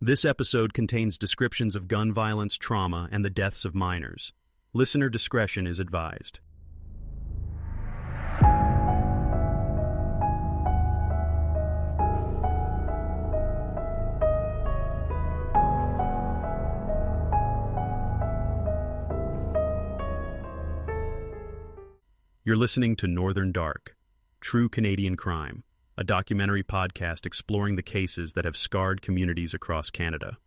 This episode contains descriptions of gun violence, trauma, and the deaths of minors. Listener discretion is advised. You're listening to Northern Dark, True Canadian Crime, a documentary podcast exploring the cases that have scarred communities across Canada.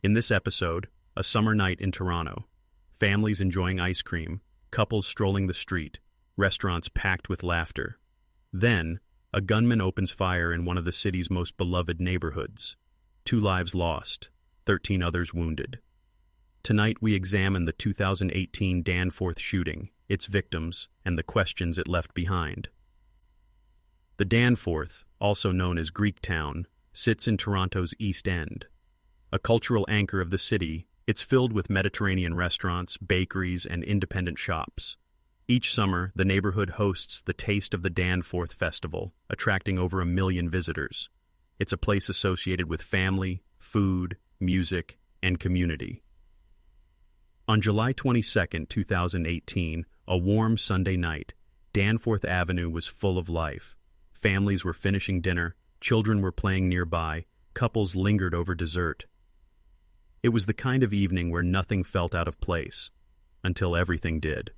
In this episode, a summer night in Toronto, families enjoying ice cream, couples strolling the street, restaurants packed with laughter. Then, a gunman opens fire in one of the city's most beloved neighborhoods. 2 lives lost, 13 others wounded. Tonight we examine the 2018 Danforth shooting, its victims, and the questions it left behind. The Danforth, also known as Greektown, sits in Toronto's East End. A cultural anchor of the city, it's filled with Mediterranean restaurants, bakeries, and independent shops. Each summer, the neighborhood hosts the Taste of the Danforth Festival, attracting over 1 million visitors. It's a place associated with family, food, music, and community. On July 22, 2018, a warm Sunday night, Danforth Avenue was full of life. Families were finishing dinner, children were playing nearby, couples lingered over dessert. It was the kind of evening where nothing felt out of place, until everything did.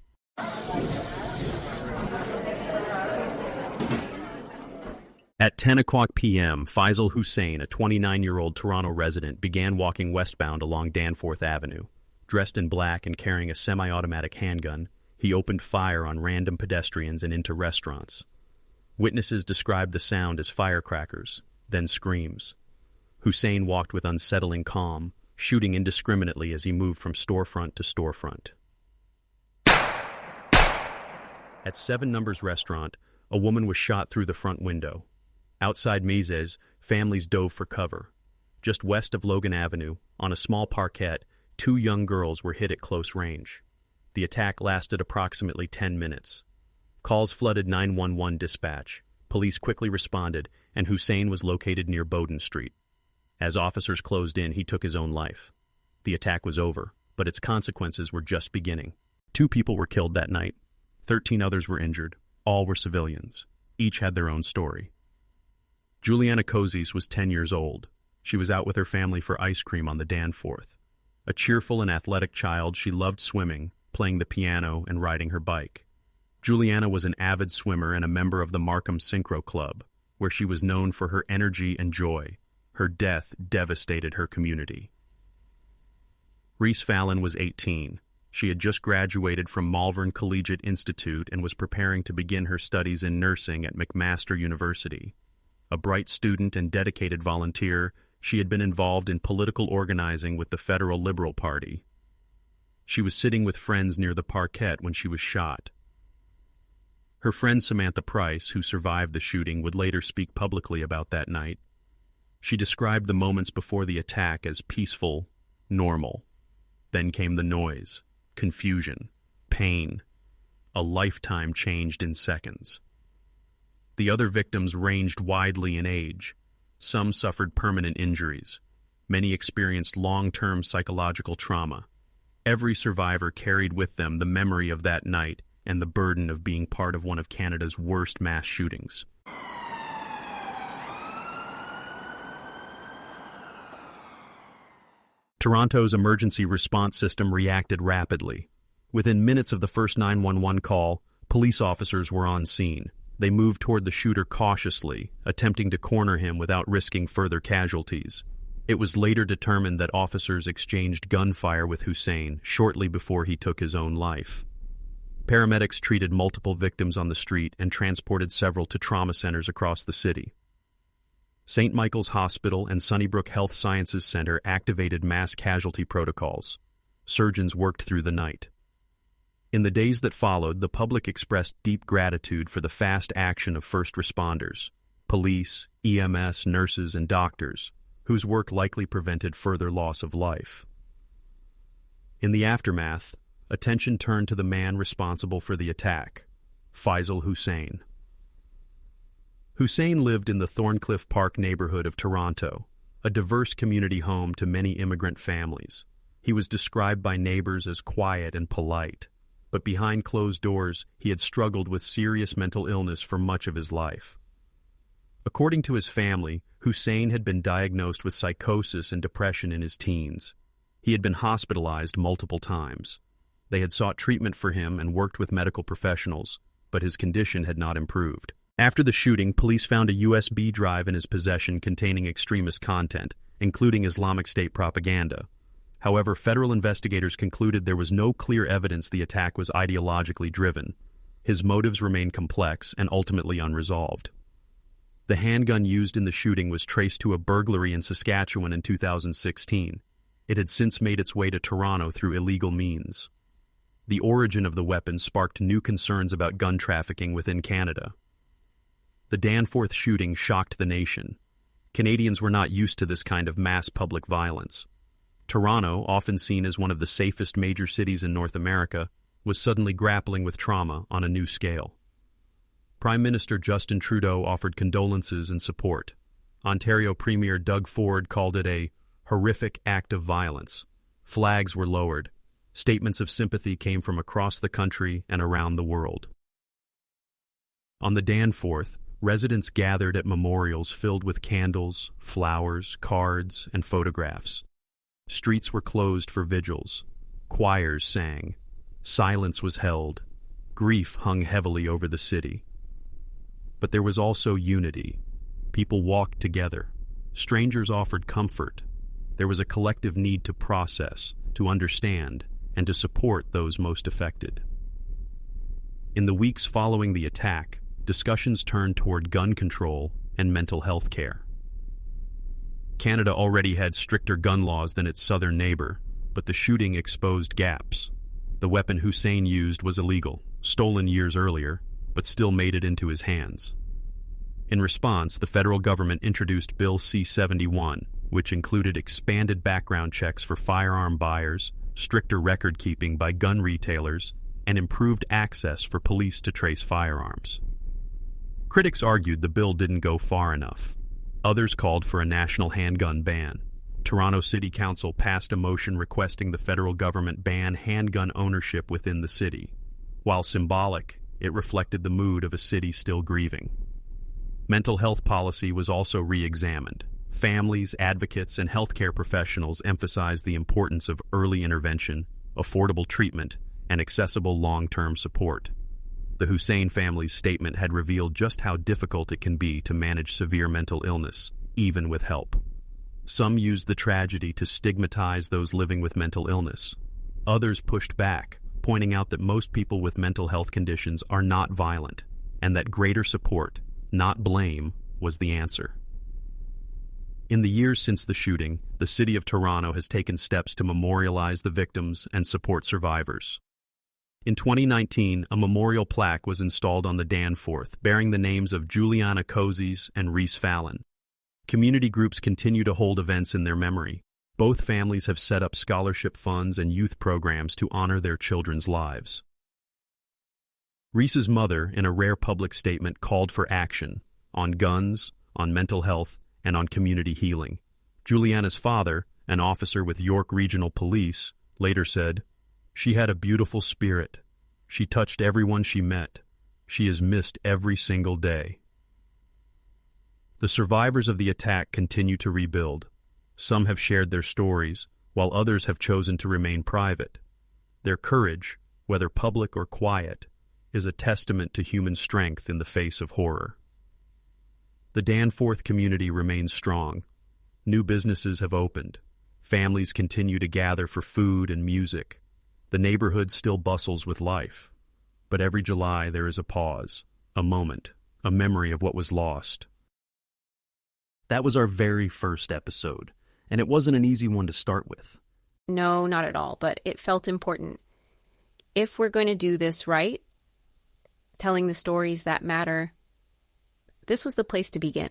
At 10 o'clock p.m., Faisal Hussein, a 29-year-old Toronto resident, began walking westbound along Danforth Avenue. Dressed in black and carrying a semi-automatic handgun, he opened fire on random pedestrians and into restaurants. Witnesses described the sound as firecrackers, then screams. Hussein walked with unsettling calm, shooting indiscriminately as he moved from storefront to storefront. At 7 Numbers Restaurant, a woman was shot through the front window. Outside Mises, families dove for cover. Just west of Logan Avenue, on a small parkette, 2 young girls were hit at close range. The attack lasted approximately 10 minutes. Calls flooded 911 dispatch. Police quickly responded, and Hussein was located near Bowden Street. As officers closed in, he took his own life. The attack was over, but its consequences were just beginning. 2 people were killed that night. 13 others were injured. All were civilians. Each had their own story. Juliana Kozis was 10 years old. She was out with her family for ice cream on the Danforth. A cheerful and athletic child, she loved swimming, playing the piano, and riding her bike. Juliana was an avid swimmer and a member of the Markham Synchro Club, where she was known for her energy and joy. Her death devastated her community. Reese Fallon was 18. She had just graduated from Malvern Collegiate Institute and was preparing to begin her studies in nursing at McMaster University. A bright student and dedicated volunteer, she had been involved in political organizing with the Federal Liberal Party. She was sitting with friends near the parkette when she was shot. Her friend Samantha Price, who survived the shooting, would later speak publicly about that night. She described the moments before the attack as peaceful, normal. Then came the noise, confusion, pain. A lifetime changed in seconds. The other victims ranged widely in age. Some suffered permanent injuries. Many experienced long-term psychological trauma. Every survivor carried with them the memory of that night and the burden of being part of one of Canada's worst mass shootings. Toronto's emergency response system reacted rapidly. Within minutes of the first 911 call, police officers were on scene. They moved toward the shooter cautiously, attempting to corner him without risking further casualties. It was later determined that officers exchanged gunfire with Hussein shortly before he took his own life. Paramedics treated multiple victims on the street and transported several to trauma centers across the city. St. Michael's Hospital and Sunnybrook Health Sciences Center activated mass casualty protocols. Surgeons worked through the night. In the days that followed, the public expressed deep gratitude for the fast action of first responders, police, EMS, nurses, and doctors, whose work likely prevented further loss of life. In the aftermath, attention turned to the man responsible for the attack, Faisal Hussein. Hussein lived in the Thorncliffe Park neighborhood of Toronto. a diverse community home to many immigrant families. He was described by neighbors as quiet and polite, but behind closed doors, he had struggled with serious mental illness for much of his life. According to his family, Hussein had been diagnosed with psychosis and depression in his teens. He had been hospitalized multiple times. They had sought treatment for him and worked with medical professionals, but his condition had not improved. After the shooting, police found a USB drive in his possession containing extremist content, including Islamic State propaganda. However, federal investigators concluded there was no clear evidence the attack was ideologically driven. His motives remained complex and ultimately unresolved. The handgun used in the shooting was traced to a burglary in Saskatchewan in 2016. It had since made its way to Toronto through illegal means. The origin of the weapon sparked new concerns about gun trafficking within Canada. The Danforth shooting shocked the nation. Canadians were not used to this kind of mass public violence. Toronto, often seen as one of the safest major cities in North America, was suddenly grappling with trauma on a new scale. Prime Minister Justin Trudeau offered condolences and support. Ontario Premier Doug Ford called it a horrific act of violence. Flags were lowered. Statements of sympathy came from across the country and around the world. On the Danforth, residents gathered at memorials filled with candles, flowers, cards, and photographs. Streets were closed for vigils. Choirs sang. Silence was held. Grief hung heavily over the city. But there was also unity. People walked together. Strangers offered comfort. There was a collective need to process, to understand, and to support those most affected. In the weeks following the attack, discussions turned toward gun control and mental health care. Canada already had stricter gun laws than its southern neighbor, but the shooting exposed gaps. The weapon Hussein used was illegal, stolen years earlier, but still made it into his hands. In response, the federal government introduced Bill C-71, which included expanded background checks for firearm buyers, stricter record-keeping by gun retailers, and improved access for police to trace firearms. Critics argued the bill didn't go far enough. Others called for a national handgun ban. Toronto City Council passed a motion requesting the federal government ban handgun ownership within the city. While symbolic, it reflected the mood of a city still grieving. Mental health policy was also re-examined. Families, advocates, and healthcare professionals emphasized the importance of early intervention, affordable treatment, and accessible long-term support. The Hussein family's statement had revealed just how difficult it can be to manage severe mental illness, even with help. Some used the tragedy to stigmatize those living with mental illness. Others pushed back, pointing out that most people with mental health conditions are not violent, and that greater support, not blame, was the answer. In the years since the shooting, the city of Toronto has taken steps to memorialize the victims and support survivors. In 2019, a memorial plaque was installed on the Danforth, bearing the names of Juliana Cozies and Reese Fallon. Community groups continue to hold events in their memory. Both families have set up scholarship funds and youth programs to honor their children's lives. Reese's mother, in a rare public statement, called for action on guns, on mental health, and on community healing. Juliana's father, an officer with York Regional Police, later said, "She had a beautiful spirit. She touched everyone she met. She is missed every single day." The survivors of the attack continue to rebuild. Some have shared their stories, while others have chosen to remain private. Their courage, whether public or quiet, is a testament to human strength in the face of horror. The Danforth community remains strong. New businesses have opened. Families continue to gather for food and music. The neighborhood still bustles with life. But every July there is a pause, a moment, a memory of what was lost. That was our very first episode, and it wasn't an easy one to start with. No, not at all, but it felt important. If we're going to do this right, telling the stories that matter, this was the place to begin.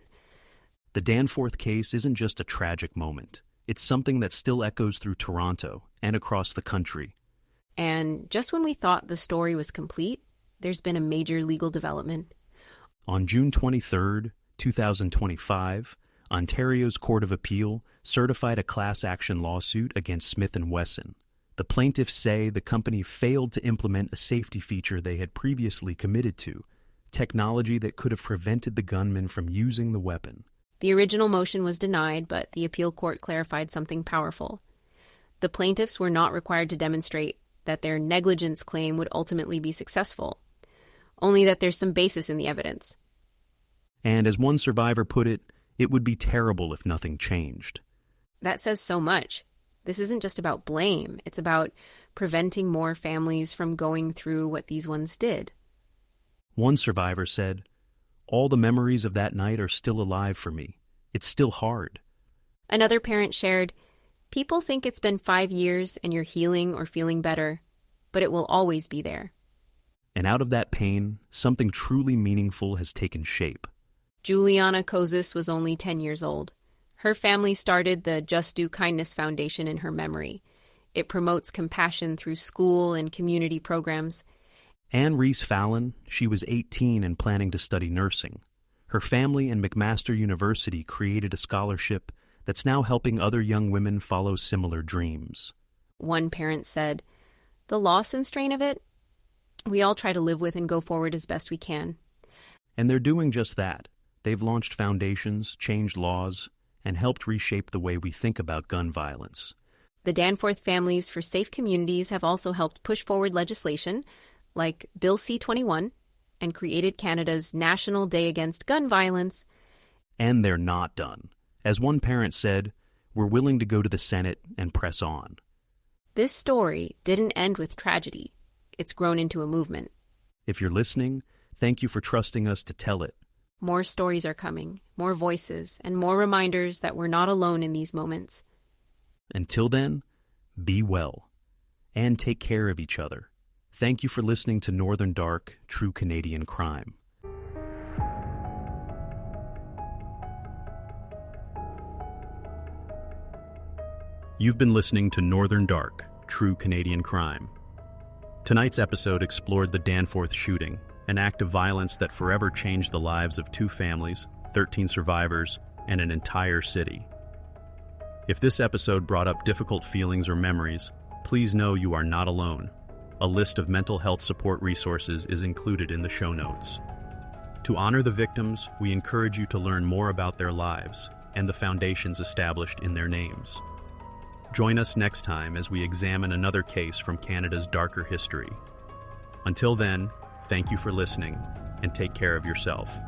The Danforth case isn't just a tragic moment. It's something that still echoes through Toronto and across the country. And just when we thought the story was complete, there's been a major legal development. On June 23rd, 2025, Ontario's Court of Appeal certified a class action lawsuit against Smith & Wesson. The plaintiffs say the company failed to implement a safety feature they had previously committed to, technology that could have prevented the gunman from using the weapon. The original motion was denied, but the appeal court clarified something powerful. The plaintiffs were not required to demonstrate that their negligence claim would ultimately be successful, only that there's some basis in the evidence. And as one survivor put it, it would be terrible if nothing changed. That says so much. This isn't just about blame. It's about preventing more families from going through what these ones did. One survivor said, "All the memories of that night are still alive for me. It's still hard." Another parent shared, "People think it's been 5 years and you're healing or feeling better, but it will always be there." And out of that pain, something truly meaningful has taken shape. Juliana Kozis was only 10 years old. Her family started the Just Do Kindness Foundation in her memory. It promotes compassion through school and community programs. Anne Reese Fallon, she was 18 and planning to study nursing. Her family and McMaster University created a scholarship that's now helping other young women follow similar dreams. One parent said, "The loss and strain of it, we all try to live with and go forward as best we can." And they're doing just that. They've launched foundations, changed laws, and helped reshape the way we think about gun violence. The Danforth Families for Safe Communities have also helped push forward legislation like Bill C-21 and created Canada's National Day Against Gun Violence. And they're not done. As one parent said, "We're willing to go to the Senate and press on." This story didn't end with tragedy. It's grown into a movement. If you're listening, thank you for trusting us to tell it. More stories are coming, more voices, and more reminders that we're not alone in these moments. Until then, be well and take care of each other. Thank you for listening to Northern Dark, True Canadian Crime. You've been listening to Northern Dark, True Canadian Crime. Tonight's episode explored the Danforth shooting, an act of violence that forever changed the lives of 2 families, 13 survivors, and an entire city. If this episode brought up difficult feelings or memories, please know you are not alone. A list of mental health support resources is included in the show notes. To honor the victims, we encourage you to learn more about their lives and the foundations established in their names. Join us next time as we examine another case from Canada's darker history. Until then, thank you for listening, and take care of yourself.